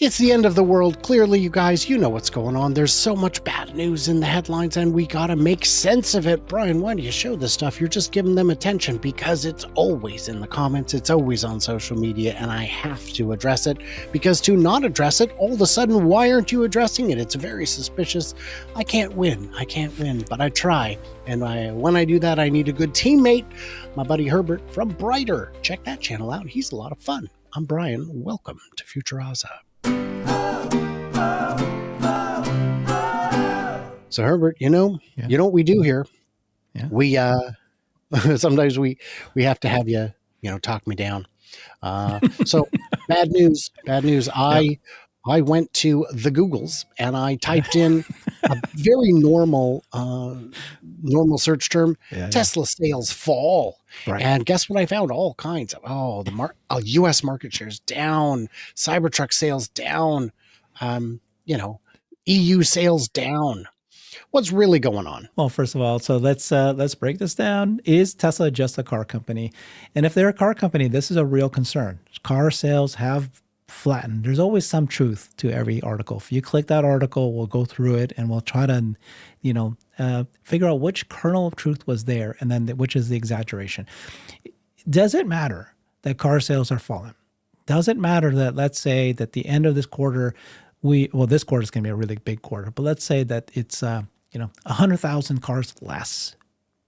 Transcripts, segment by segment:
It's the end of the world. Clearly, you guys, you know what's going on. There's so much bad news in the headlines, and we gotta make sense of it. Brian, why do you show this stuff? You're just giving them attention because it's always in the comments, it's always on social media, and I have to address it because to not address it, all of a sudden, why aren't you addressing it? It's very suspicious. I can't win, but I try. And when I do that, I need a good teammate. My buddy Herbert from Brighter. Check that channel out. He's a lot of fun. I'm Brian. Welcome to Futuraza. So Herbert, you know what we do here. Yeah. We sometimes we have to have you talk me down. So bad news. I went to the Googles and I typed in a very normal search term, Tesla sales fall. Right. And guess what I found? All kinds of, U.S. market shares down, Cybertruck sales down, EU sales down. What's really going on? Well, first of all, so let's break this down. Is Tesla just a car company? And if they're a car company, this is a real concern. Car sales have flattened. There's always some truth to every article. If you click that article, we'll go through it and we'll try to, figure out which kernel of truth was there and then which is the exaggeration. Does it matter that car sales are falling? Does it matter that, let's say, that the end of this quarter, this quarter is going to be a really big quarter, but let's say that it's 100,000 cars less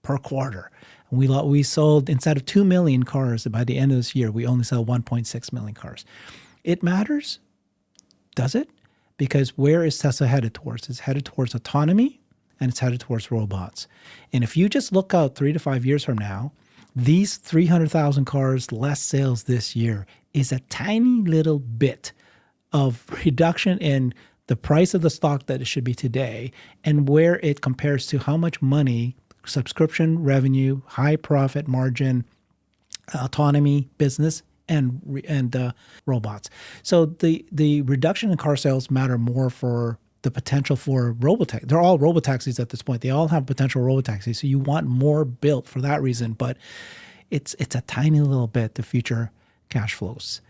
per quarter. We sold, instead of 2 million cars by the end of this year, we only sell 1.6 million cars. It matters. Does it? Because where is Tesla headed towards? It's headed towards autonomy and it's headed towards robots. And if you just look out 3 to 5 years from now, these 300,000 cars less sales this year is a tiny little bit of reduction in the price of the stock that it should be today and where it compares to how much money, subscription revenue, high profit margin, autonomy business, and robots. So the reduction in car sales matter more for the potential for robotaxis. They're all robotaxis at this point. They all have potential robotaxis. So you want more built for that reason, but it's a tiny little bit the future cash flows.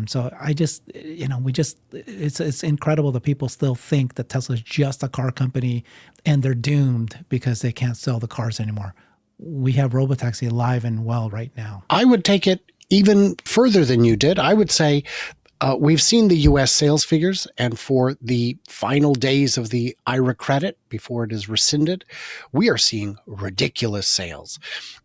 So it's incredible that people still think that Tesla's just a car company and they're doomed because they can't sell the cars anymore. We have robotaxi alive and well right now. I would take it even further than you did. I would say we've seen the U.S. sales figures, and for the final days of the IRA credit before it is rescinded, we are seeing ridiculous sales.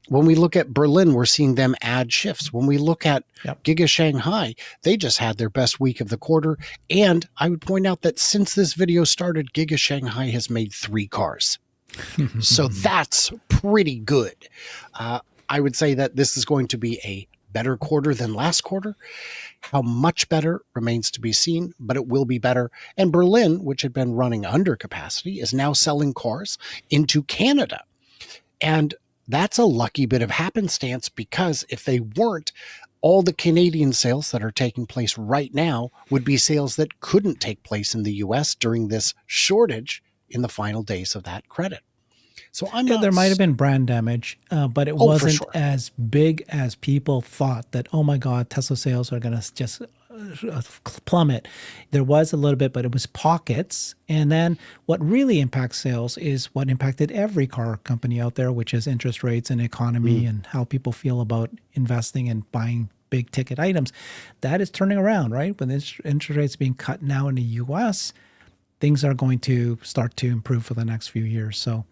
When we look at Berlin, we're seeing them add shifts. When we look at Giga Shanghai, they just had their best week of the quarter. And I would point out that since this video started, Giga Shanghai has made 3 cars. So that's pretty good. I would say that this is going to be a better quarter than last quarter. How much better remains to be seen, but it will be better. And Berlin, which had been running under capacity, is now selling cars into Canada. And that's a lucky bit of happenstance, because if they weren't, all the Canadian sales that are taking place right now would be sales that couldn't take place in the US during this shortage in the final days of that credit. So there might have been brand damage, but it wasn't as big as people thought that, oh my God, Tesla sales are going to just plummet. There was a little bit, but it was pockets. And then what really impacts sales is what impacted every car company out there, which is interest rates and economy and how people feel about investing and buying big ticket items. That is turning around, right? When interest rates being cut now in the US, things are going to start to improve for the next few years. So.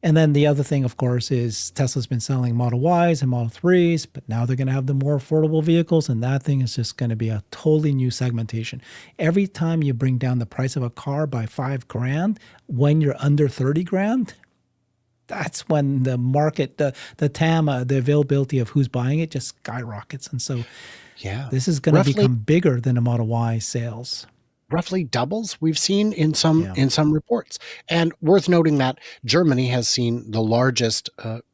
And then the other thing, of course, is Tesla's been selling Model Ys and Model 3s, but now they're going to have the more affordable vehicles, and that thing is just going to be a totally new segmentation. Every time you bring down the price of a car by $5,000, when you're under $30,000, that's when the market, the TAM, the availability of who's buying it just skyrockets. And so this is going to become bigger than a Model Y sales. Roughly doubles we've seen in some reports. And worth noting that Germany has seen the largest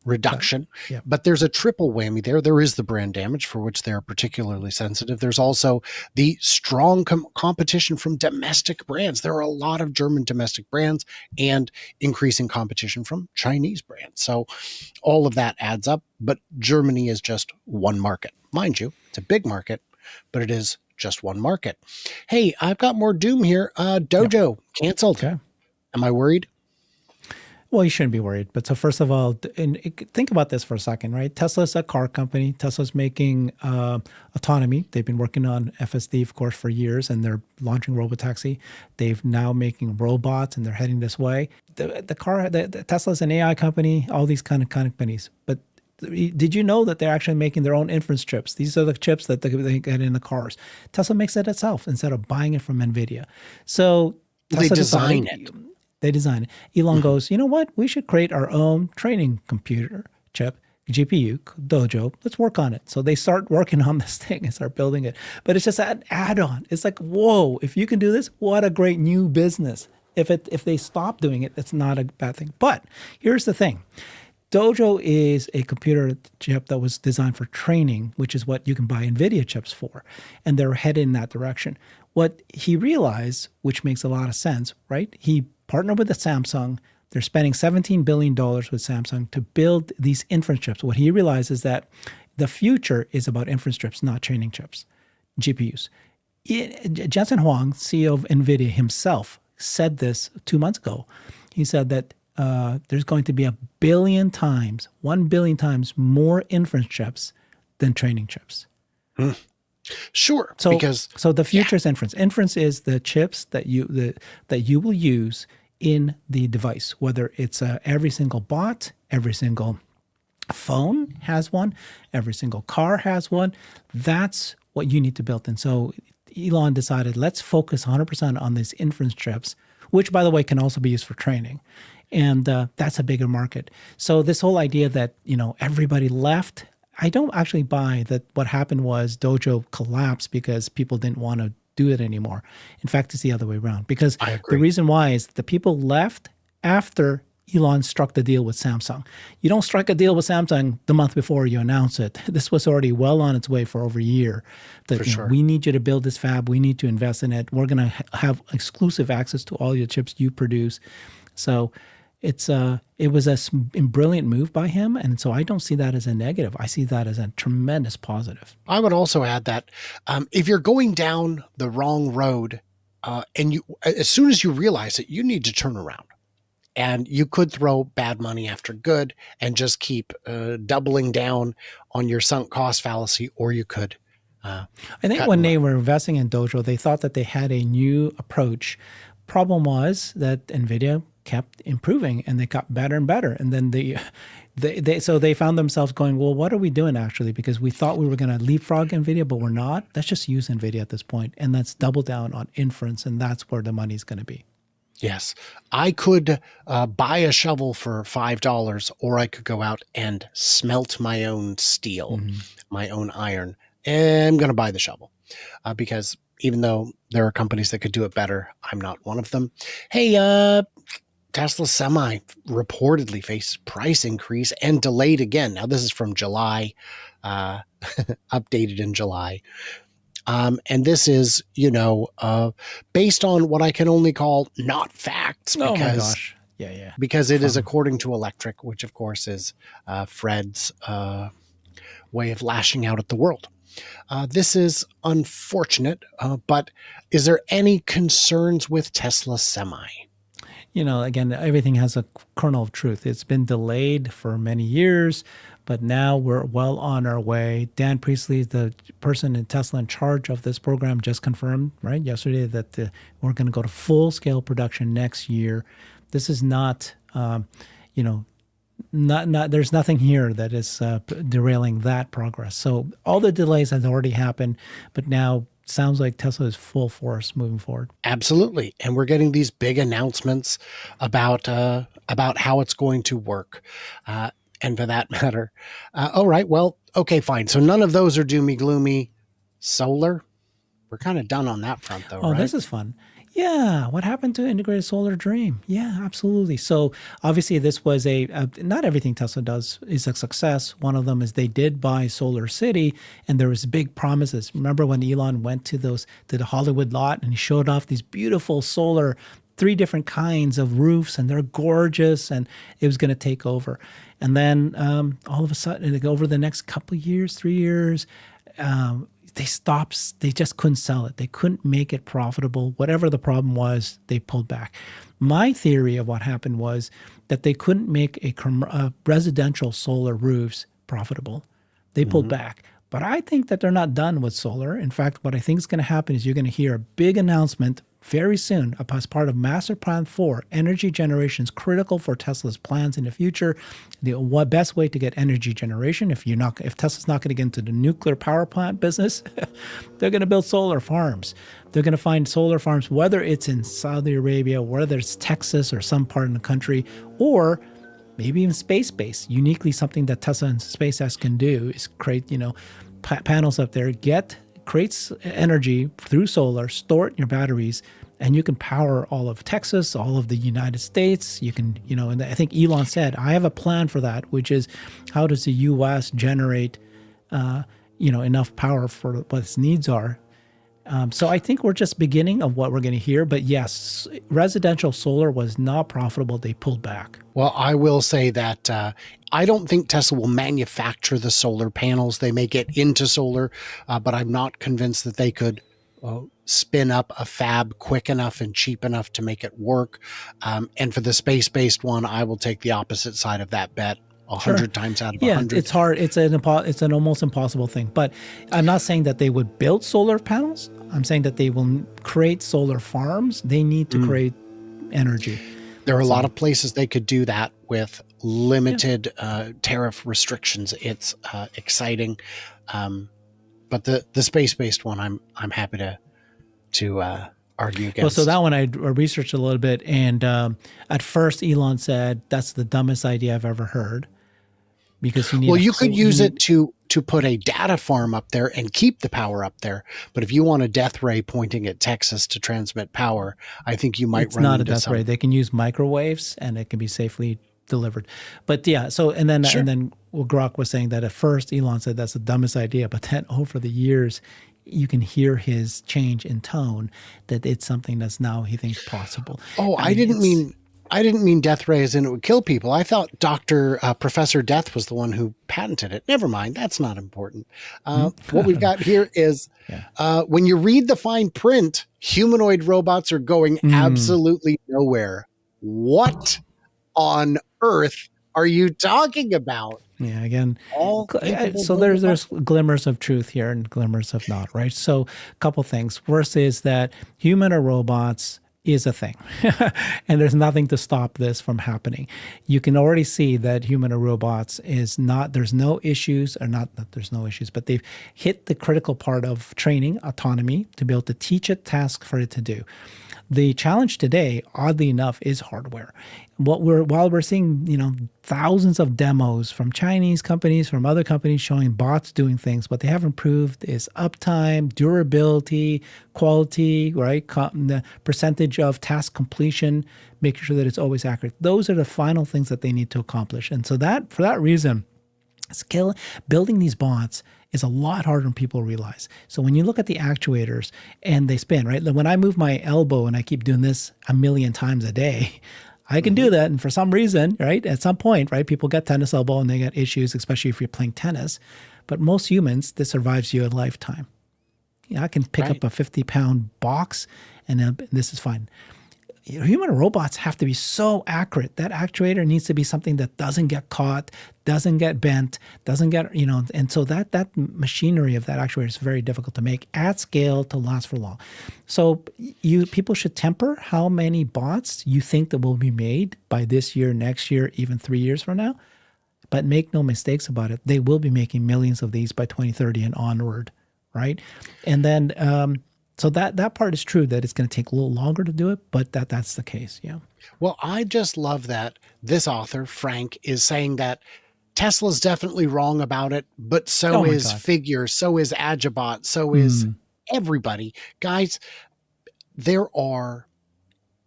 reduction, but there's a triple whammy there. There is the brand damage, for which they're particularly sensitive. There's also the strong competition from domestic brands. There are a lot of German domestic brands and increasing competition from Chinese brands. So all of that adds up, but Germany is just one market. Mind you, it's a big market, but it is just one market. Hey, I've got more doom here. Dojo canceled. Okay. Am I worried? Well, you shouldn't be worried. But so first of all, think about this for a second, right? Tesla's a car company. Tesla's making autonomy. They've been working on FSD, of course, for years, and they're launching robotaxi. They've now making robots, and they're heading this way. The Tesla's an AI company. All these kind of companies, but did you know that they're actually making their own inference chips? These are the chips that they get in the cars. Tesla makes it itself instead of buying it from NVIDIA. So They Tesla design decided, it. They design it. Elon goes, you know what? We should create our own training computer chip, GPU, Dojo. Let's work on it. So they start working on this thing and start building it. But it's just an add-on. It's like, whoa, if you can do this, what a great new business. If they stop doing it, it's not a bad thing. But here's the thing. Dojo is a computer chip that was designed for training, which is what you can buy NVIDIA chips for. And they're headed in that direction. What he realized, which makes a lot of sense, right? He partnered with the Samsung. They're spending $17 billion with Samsung to build these inference chips. What he realized is that the future is about inference chips, not training chips, GPUs. Jensen Huang, CEO of NVIDIA himself, said this 2 months ago. He said that there's going to be 1 billion times more inference chips than training chips. Sure. So because the future is inference. Inference is the chips that you will use in the device, whether it's every single bot, every single phone has one, every single car has one. That's what you need to build. And so Elon decided, let's focus 100% on these inference chips, which, by the way, can also be used for training. And that's a bigger market. So this whole idea that, everybody left, I don't actually buy that. What happened was Dojo collapsed because people didn't want to do it anymore. In fact, it's the other way around. Because the reason why is the people left after Elon struck the deal with Samsung. You don't strike a deal with Samsung the month before you announce it. This was already well on its way for over a year. That we need you to build this fab. We need to invest in it. We're going to have exclusive access to all your chips you produce. So it was a brilliant move by him, and so I don't see that as a negative. I see that as a tremendous positive. I would also add that if you're going down the wrong road, and as soon as you realize it, you need to turn around, and you could throw bad money after good and just keep doubling down on your sunk cost fallacy, or you could. I think when they were investing in Dojo, they thought that they had a new approach. Problem was that NVIDIA kept improving and they got better and better. And then they found themselves going, well, what are we doing actually? Because we thought we were going to leapfrog NVIDIA, but we're not. Let's just use NVIDIA at this point. And let's double down on inference. And that's where the money's going to be. Yes. I could buy a shovel for $5, or I could go out and smelt my own steel, my own iron. And I'm going to buy the shovel because even though there are companies that could do it better, I'm not one of them. Hey, Tesla Semi reportedly faces price increase and delayed again. Now, this is from July, updated in July. And this is, based on what I can only call not facts. Because, oh my gosh. Yeah. Because it is according to Electric, which of course is Fred's way of lashing out at the world. This is unfortunate, but is there any concerns with Tesla Semi? Again, everything has a kernel of truth. It's been delayed for many years, but now we're well on our way. Dan Priestley, the person in Tesla in charge of this program, just confirmed, right, yesterday that we're going to go to full-scale production next year. This is not, there's nothing here that is derailing that progress. So all the delays have already happened, but now sounds like Tesla is full force moving forward. Absolutely. And we're getting these big announcements about how it's going to work. And for that matter, all right, well, okay, fine. So none of those are doomy gloomy. Solar, we're kind of done on that front though, right? This is fun. Yeah. What happened to Integrated Solar Dream? Yeah, absolutely. So obviously this was not everything Tesla does is a success. One of them is they did buy Solar City and there was big promises. Remember when Elon went to the Hollywood lot and he showed off these beautiful solar, 3 different kinds of roofs, and they're gorgeous, and it was going to take over. And then all of a sudden, over the next couple of years, 3 years, they stopped. They just couldn't sell it. They couldn't make it profitable. Whatever the problem was, they pulled back. My theory of what happened was that they couldn't make a residential solar roofs profitable. They pulled back. But I think that they're not done with solar. In fact, what I think is going to happen is you're going to hear a big announcement very soon as part of Master Plan 4. Energy generation is critical for Tesla's plans in the future. The best way to get energy generation, if Tesla's not going to get into the nuclear power plant business, they're going to build solar farms. They're going to find solar farms, whether it's in Saudi Arabia, whether it's Texas or some part in the country, or maybe even space-based. Uniquely, something that Tesla and SpaceX can do is create, panels up there, creates energy through solar, store it in your batteries, and you can power all of Texas, all of the United States. You can, and I think Elon said, I have a plan for that, which is how does the U.S. generate, enough power for what its needs are. So I think we're just beginning of what we're going to hear. But yes, residential solar was not profitable. They pulled back. Well, I will say that I don't think Tesla will manufacture the solar panels. They may get into solar, but I'm not convinced that they could spin up a fab quick enough and cheap enough to make it work. And for the space-based one, I will take the opposite side of that bet. 100 times out of 100. Yeah, it's hard. It's an almost impossible thing. But I'm not saying that they would build solar panels. I'm saying that they will create solar farms. They need to create energy. There are a lot of places they could do that with limited tariff restrictions. It's exciting, but the space-based one, I'm happy to argue against. Well, so that one I researched a little bit, and at first Elon said that's the dumbest idea I've ever heard. Because you could use it to put a data farm up there and keep the power up there. But if you want a death ray pointing at Texas to transmit power, I think you might run into It's not a death ray. They can use microwaves and it can be safely delivered. But yeah, so and then Grok was saying that at first Elon said that's the dumbest idea, but then over the years you can hear his change in tone that it's something that's now he thinks possible. Oh, I didn't mean death ray as in it would kill people. I thought Professor Death was the one who patented it. Never mind. That's not important. What we've got here is when you read the fine print, humanoid robots are going absolutely nowhere. What on earth are you talking about? Yeah, again, so there's glimmers of truth here and glimmers of not, right? So a couple things. First is that human or robots is a thing. And there's nothing to stop this from happening. You can already see that human or robots there's no issues, or not that there's no issues, but they've hit the critical part of training, autonomy, to be able to teach a task for it to do. The challenge today, oddly enough, is hardware. While we're seeing, thousands of demos from Chinese companies, from other companies showing bots doing things, what they have improved is uptime, durability, quality, right? The percentage of task completion, making sure that it's always accurate. Those are the final things that they need to accomplish. And so for that reason, building these bots is a lot harder than people realize. So when you look at the actuators and they spin, right? When I move my elbow and I keep doing this a million times a day, I can do that. And for some reason, right, at some point, right, people get tennis elbow and they get issues, especially if you're playing tennis. But most humans, this survives you a lifetime. I can pick up a 50-pound box and this is fine. Human robots have to be so accurate. That actuator needs to be something that doesn't get caught, doesn't get bent, doesn't get, and so that machinery of that actuator is very difficult to make at scale to last for long. So people should temper how many bots you think that will be made by this year, next year, even 3 years from now. But make no mistakes about it. They will be making millions of these by 2030 and onward, right? And then, so that part is true, that it's going to take a little longer to do it, but that's the case. Yeah. Well, I just love that this author, Frank, is saying that Tesla's definitely wrong about it, but so is Figure, so is Agibot, so is everybody. Guys, there are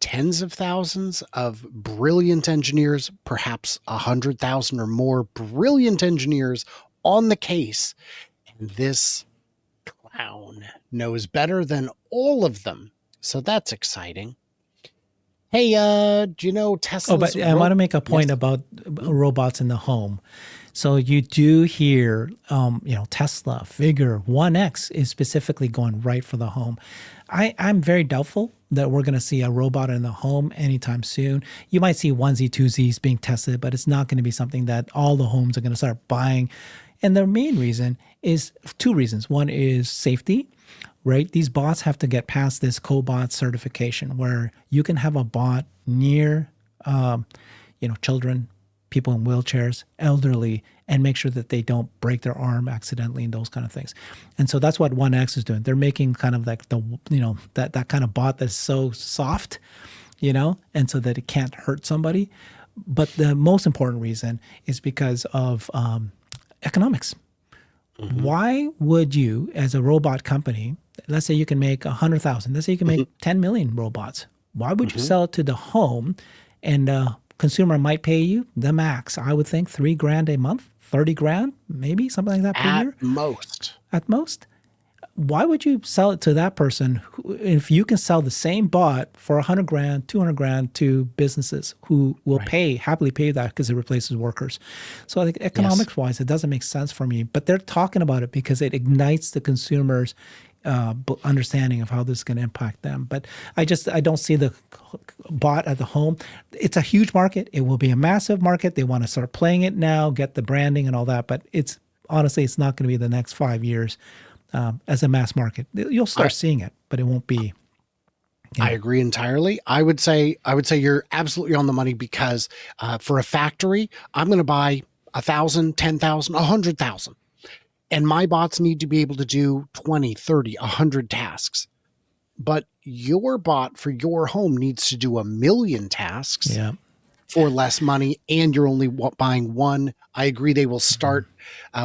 tens of thousands of brilliant engineers, perhaps 100,000 or more brilliant engineers on the case. And this clown knows better than all of them. So that's exciting. Hey, do you know Tesla's... Oh, but I want to make a point about robots in the home. So you do hear, Tesla, Figure, 1X is specifically going right for the home. I'm very doubtful that we're going to see a robot in the home anytime soon. You might see onesie, twosies being tested, but it's not going to be something that all the homes are going to start buying. And the main reason is two reasons. One is safety, right? These bots have to get past this cobot certification where you can have a bot near, children, people in wheelchairs, elderly, and make sure that they don't break their arm accidentally and those kind of things. And so that's what 1X is doing. They're making kind of like that kind of bot that's so soft, and so that it can't hurt somebody. But the most important reason is because of economics. Mm-hmm. Why would you, as a robot company, let's say you can make 100,000, let's say you can make 10 million robots. Why would you sell it to the home and consumer might pay you the max, I would think $3,000 a month, 30 grand, maybe something like that per year? At most. Why would you sell it to that person if you can sell the same bot for 100 grand, 200 grand to businesses who will happily pay that because it replaces workers? So I think economics wise, it doesn't make sense for me, but they're talking about it because it ignites the consumers' understanding of how this is going to impact them. But I don't see the bot at the home. It's a huge market. It will be a massive market. They want to start playing it now, get the branding and all that. But it's not going to be the next 5 years as a mass market. You'll start seeing it, but it won't be. I agree entirely. I would say you're absolutely on the money because for a factory, I'm going to buy 1,000, 10,000, 100,000. And my bots need to be able to do 20, 30, 100 tasks. But your bot for your home needs to do 1 million tasks for less money, and you're only buying one. I agree they will start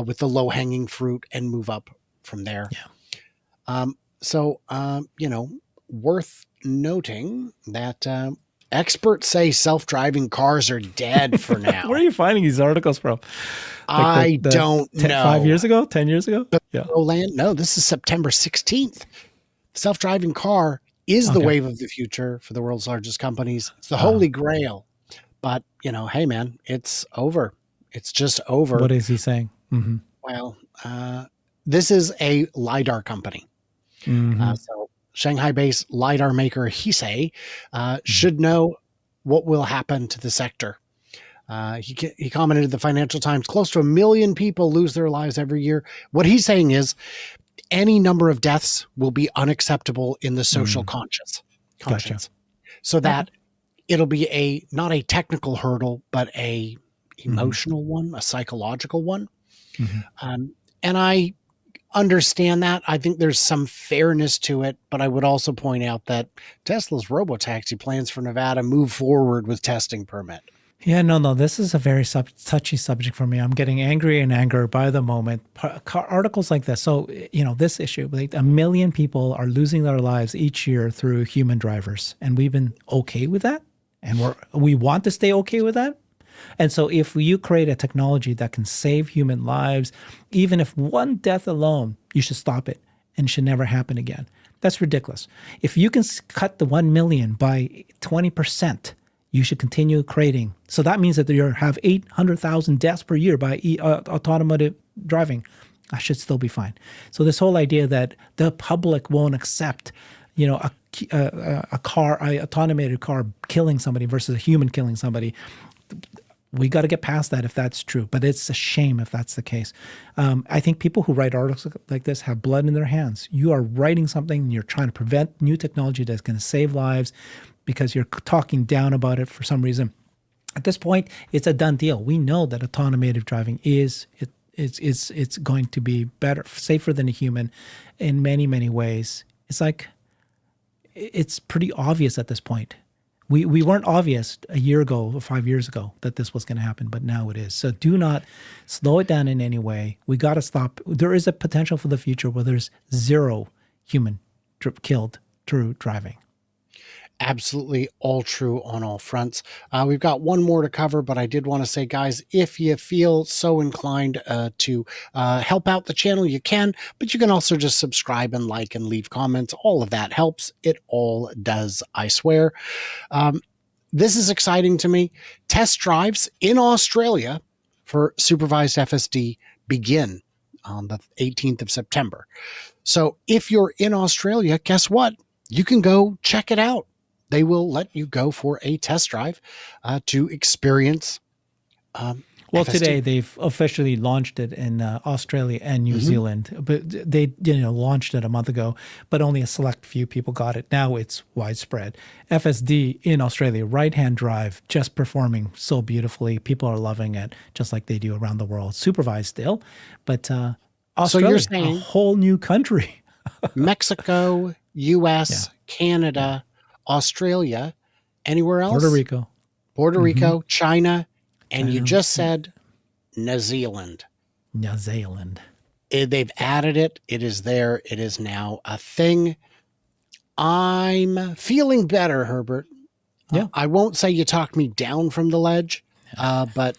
with the low-hanging fruit and move up from there. Yeah. Worth noting that experts say self-driving cars are dead for now. Where are you finding these articles from? I don't know. 5 years ago? 10 years ago? Yeah. No, this is September 16th. Self-driving car is the wave of the future for the world's largest companies. It's the holy grail. But, hey, man, it's over. It's just over. What is he saying? Mm-hmm. Well, this is a LiDAR company. Mm-hmm. So Shanghai-based LiDAR maker Hesay should know what will happen to the sector. He commented in the Financial Times, close to 1 million people lose their lives every year. What he's saying is any number of deaths will be unacceptable in the social conscience. Gotcha. So that it'll be not a technical hurdle, but a emotional one, a psychological one. Mm-hmm. And I understand that. I think there's some fairness to it, but I would also point out that Tesla's robotaxi plans for Nevada move forward with testing permit. Yeah, no. This is a very touchy subject for me. I'm getting angry and angrier by the moment. Articles like this. So, this issue, like 1 million people are losing their lives each year through human drivers. And we've been okay with that. And we want to stay okay with that. And so if you create a technology that can save human lives, even if one death alone, you should stop it and it should never happen again. That's ridiculous. If you can cut the 1 million by 20%, you should continue creating. So that means that you have 800,000 deaths per year by autonomous driving. I should still be fine. So this whole idea that the public won't accept, a automated car killing somebody versus a human killing somebody, we got to get past that if that's true. But it's a shame if that's the case. I think people who write articles like this have blood in their hands. You are writing something and you're trying to prevent new technology that's going to save lives because you're talking down about it for some reason. At this point, it's a done deal. We know that automated driving it's going to be better, safer than a human in many, many ways. It's pretty obvious at this point. We weren't obvious a year ago or 5 years ago that this was going to happen, but now it is. So do not slow it down in any way. We got to stop. There is a potential for the future where there's zero human killed through driving. Absolutely all true on all fronts. We've got one more to cover, but I did want to say, guys, if you feel so inclined to help out the channel, you can, but you can also just subscribe and like and leave comments. All of that helps. It all does, I swear. This is exciting to me. Test drives in Australia for supervised FSD begin on the 18th of September. So if you're in Australia, guess what? You can go check it out. They will let you go for a test drive to experience Well, FSD. today they've officially launched it in Australia and New Zealand, but they launched it a month ago, but only a select few people got it. Now it's widespread. FSD in Australia, right-hand drive, just performing so beautifully. People are loving it, just like they do around the world. Supervised still, but Australia, you're a saying whole new country. Mexico, US, Yeah. Canada, Australia, anywhere else? Puerto Rico, China, and you China, just said New Zealand. New Zealand. They've added it. It is there. It is now a thing. I'm feeling better, Herbert. Yeah. I won't say you talked me down from the ledge, but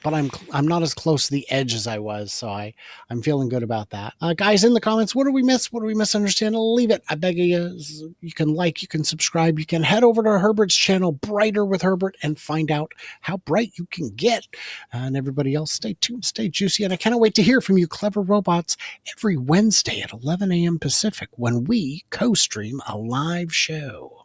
I'm not as close to the edge as I was, so I'm feeling good about that. Guys, in the comments, what do we miss? What do we misunderstand? Leave it. I beg you. You can like, you can subscribe, you can head over to Herbert's channel, Brighter with Herbert, and find out how bright you can get. And everybody else, stay tuned, stay juicy, and I cannot wait to hear from you, clever robots, every Wednesday at 11 a.m. Pacific when we co-stream a live show.